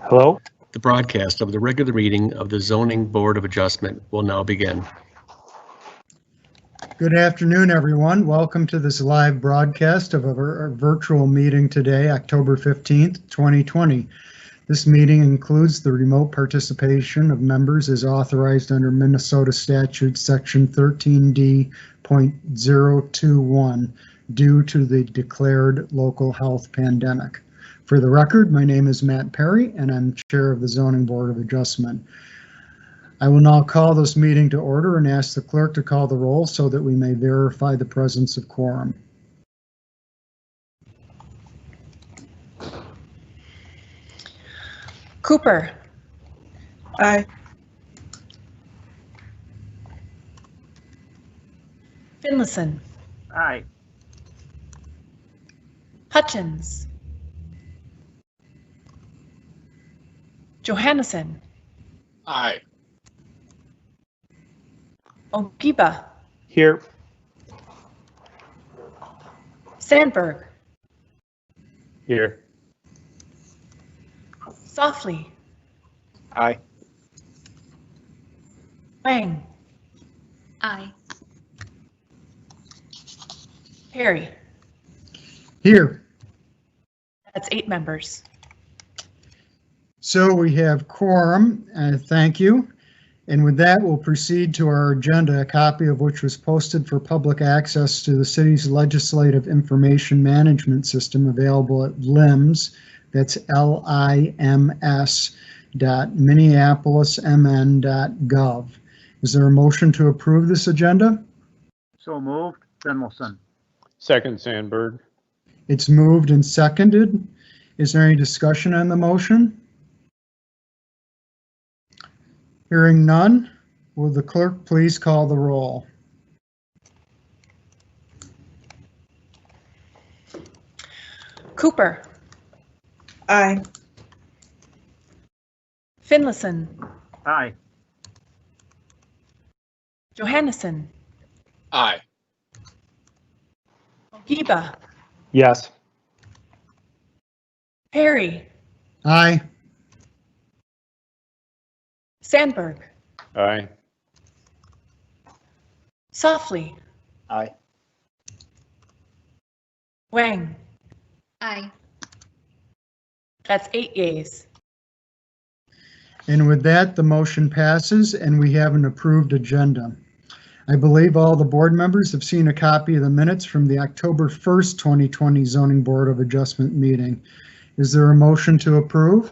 Hello? The broadcast of the regular meeting of the Zoning Board of Adjustment will now begin. Good afternoon, everyone. Welcome to this live broadcast of our virtual meeting today, October 15th, 2020. This meeting includes the remote participation of members as authorized under Minnesota Statute Section 13D.021 due to the declared local health pandemic. For the record, my name is Matt Perry, and I'm Chair of the Zoning Board of Adjustment. I will now call this meeting to order and ask the clerk to call the roll so that we may verify the presence of quorum. Cooper. Aye. Finlayson. Aye. Hutchins. Johannesson. Aye. Ogiba. Here. Sandberg. Here. Softly. Aye. Wang. Aye. Perry. Here. That's 8 members. So we have quorum, thank you. And with that, we'll proceed to our agenda, a copy of which was posted for public access to the city's legislative information management system available at LIMS, that's lims.minneapolismn.gov. Is there a motion to approve this agenda? So moved. Finlayson. Second, Sandberg. It's moved and seconded. Is there any discussion on the motion? Hearing none, will the clerk please call the roll? Cooper. Aye. Finlayson. Aye. Johannesson. Aye. Ogiba. Yes. Perry. Aye. Sandberg. Aye. Softly. Aye. Wang. Aye. That's 8 yeas. And with that, the motion passes and we have an approved agenda. I believe all the board members have seen a copy of the minutes from the October 1st, 2020 Zoning Board of Adjustment meeting. Is there a motion to approve?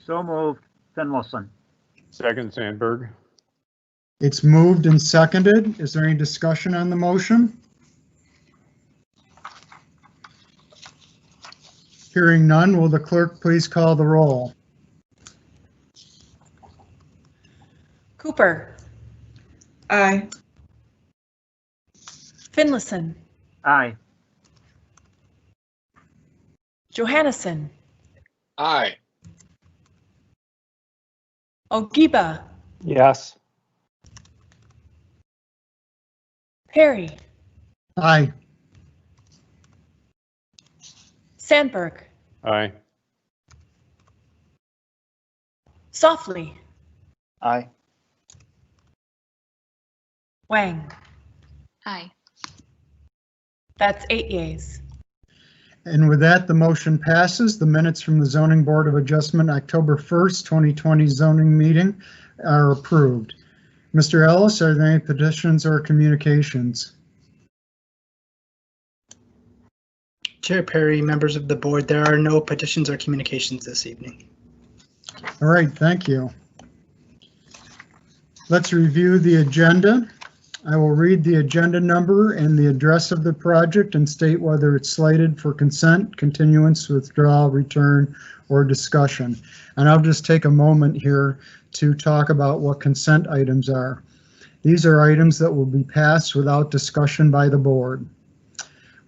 So moved. Finlayson. Second, Sandberg. It's moved and seconded. Is there any discussion on the motion? Hearing none, will the clerk please call the roll? Cooper. Aye. Finlayson. Aye. Johannesson. Aye. Ogiba. Yes. Perry. Aye. Sandberg. Aye. Softly. Aye. Wang. Aye. That's 8 yeas. And with that, the motion passes. The minutes from the Zoning Board of Adjustment October 1st, 2020 zoning meeting are approved. Mr. Ellis, are there any petitions or communications? Chair Perry, members of the board, there are no petitions or communications this evening. All right, thank you. Let's review the agenda. I will read the agenda number and the address of the project and state whether it's slated for consent, continuance, withdrawal, return, or discussion. And I'll just take a moment here to talk about what consent items are. These are items that will be passed without discussion by the board.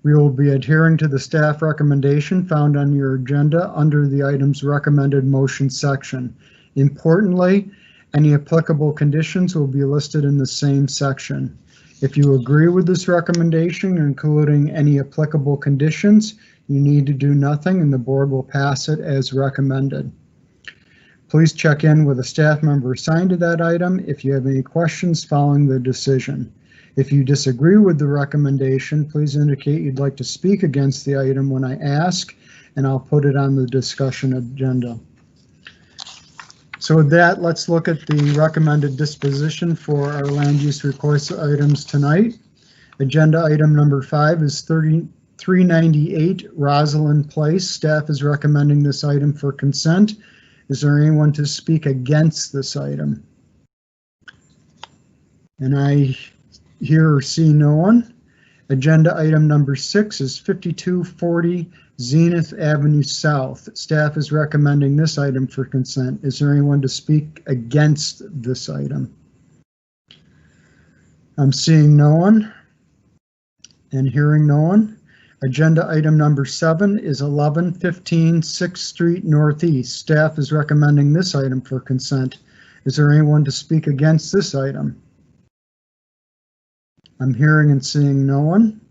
We will be adhering to the staff recommendation found on your agenda under the items recommended motion section. Importantly, any applicable conditions will be listed in the same section. If you agree with this recommendation, including any applicable conditions, you need to do nothing and the board will pass it as recommended. Please check in with a staff member assigned to that item if you have any questions following the decision. If you disagree with the recommendation, please indicate you'd like to speak against the item when I ask, and I'll put it on the discussion agenda. So with that, let's look at the recommended disposition for our land use request items tonight. Agenda item number 5 is 398 Rosalind Place. Staff is recommending this item for consent. Is there anyone to speak against this item? And I hear or see no one. Agenda item number 6 is 5240 Zenith Avenue South. Staff is recommending this item for consent. Is there anyone to speak against this item? I'm seeing no one and hearing no one. Agenda item number 7 is 1115 6th Street Northeast. Staff is recommending this item for consent. Is there anyone to speak against this item? I'm hearing and seeing no one.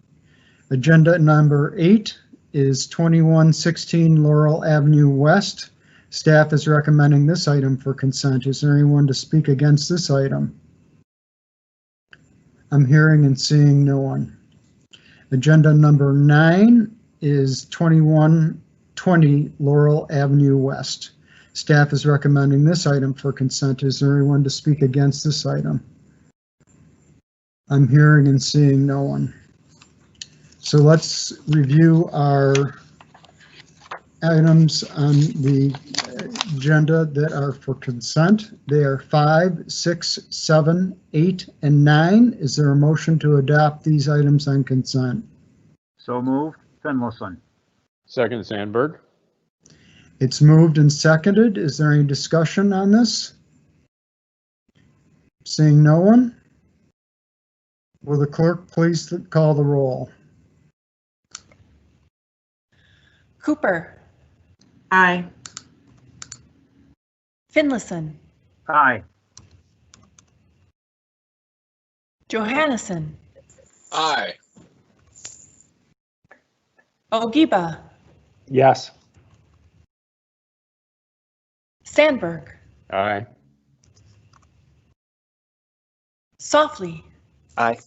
Agenda number 8 is 2116 Laurel Avenue West. Staff is recommending this item for consent. Is there anyone to speak against this item? I'm hearing and seeing no one. Agenda number 9 is 2120 Laurel Avenue West. Staff is recommending this item for consent. Is there anyone to speak against this item? I'm hearing and seeing no one. So let's review our items on the agenda that are for consent. They are 5, 6, 7, 8, and 9. Is there a motion to adopt these items on consent? So moved, Finlayson. Second, Sandberg. It's moved and seconded. Is there any discussion on this? Seeing no one? Will the clerk please call the roll? Cooper. Aye. Finlayson. Aye. Johannesson. Aye. Ogiba. Yes. Sandberg. Aye. Softly. Aye.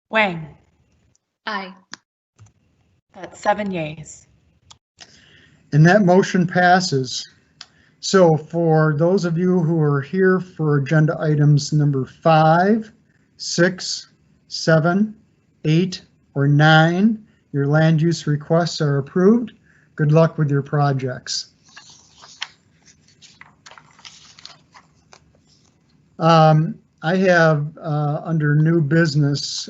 Wang. Aye. That's 7 yeas. And that motion passes. So for those of you who are here for agenda items number 5, 6, 7, 8, or 9, your land use requests are approved. Good luck with your projects. I have under new business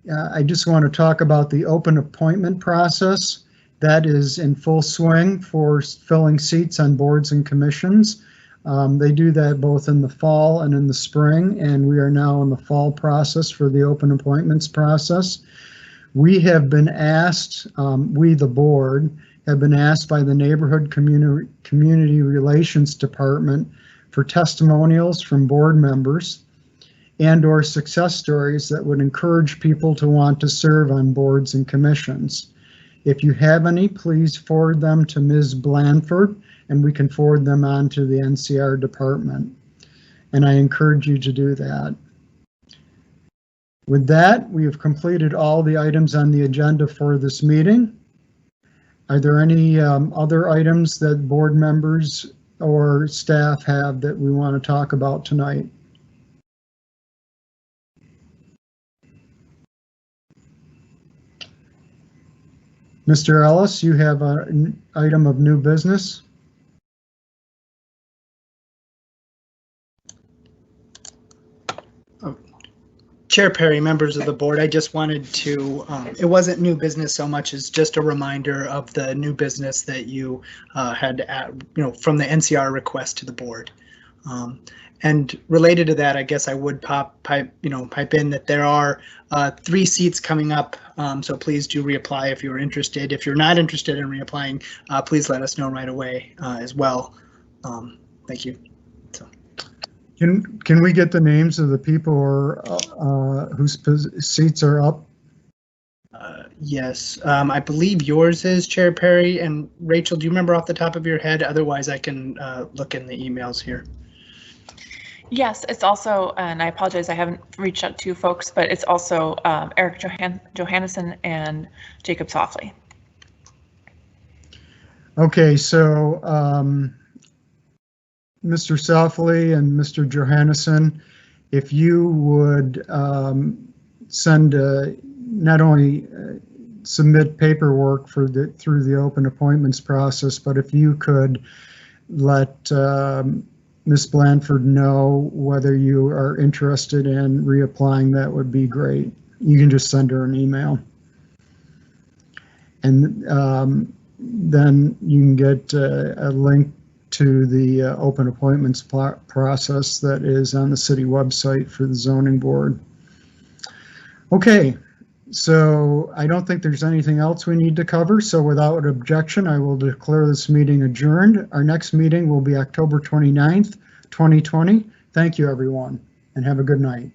I just want to talk about the open appointment process that is in full swing for filling seats on boards and commissions. They do that both in the fall and in the spring, and we are now in the fall process for the open appointments process. We have been asked, we the board, have been asked by the Neighborhood Community Relations Department for testimonials from board members and/or success stories that would encourage people to want to serve on boards and commissions. If you have any, please forward them to Ms. Blanford, and we can forward them on to the NCR department. And I encourage you to do that. With that, we have completed all the items on the agenda for this meeting. Are there any other items that board members or staff have that we want to talk about tonight? Mr. Ellis, you have an item of new business. Chair Perry, members of the board, I just wanted to, it wasn't new business so much as just a reminder of the new business that you had, from the NCR request to the board. And related to that, I guess I would pipe in that there are 3 seats coming up. So please do reapply if you're interested. If you're not interested in reapplying, please let us know right away as well. Thank you. So. Can we get the names of the people whose seats are up? Yes, I believe yours is, Chair Perry. And Rachel, do you remember off the top of your head? Otherwise, I can look in the emails here. Yes, it's also, and I apologize, I haven't reached out to you folks, but it's also Eric Johannesson and Jacob Softly. Okay, so Mr. Softly and Mr. Johannesson, if you would send not only submit paperwork for through the open appointments process, but if you could let Ms. Blanford know whether you are interested in reapplying, that would be great. You can just send her an email. And then you can get a link to the open appointments process that is on the city website for the zoning board. Okay, so I don't think there's anything else we need to cover. So without objection, I will declare this meeting adjourned. Our next meeting will be October 29th, 2020. Thank you, everyone, and have a good night.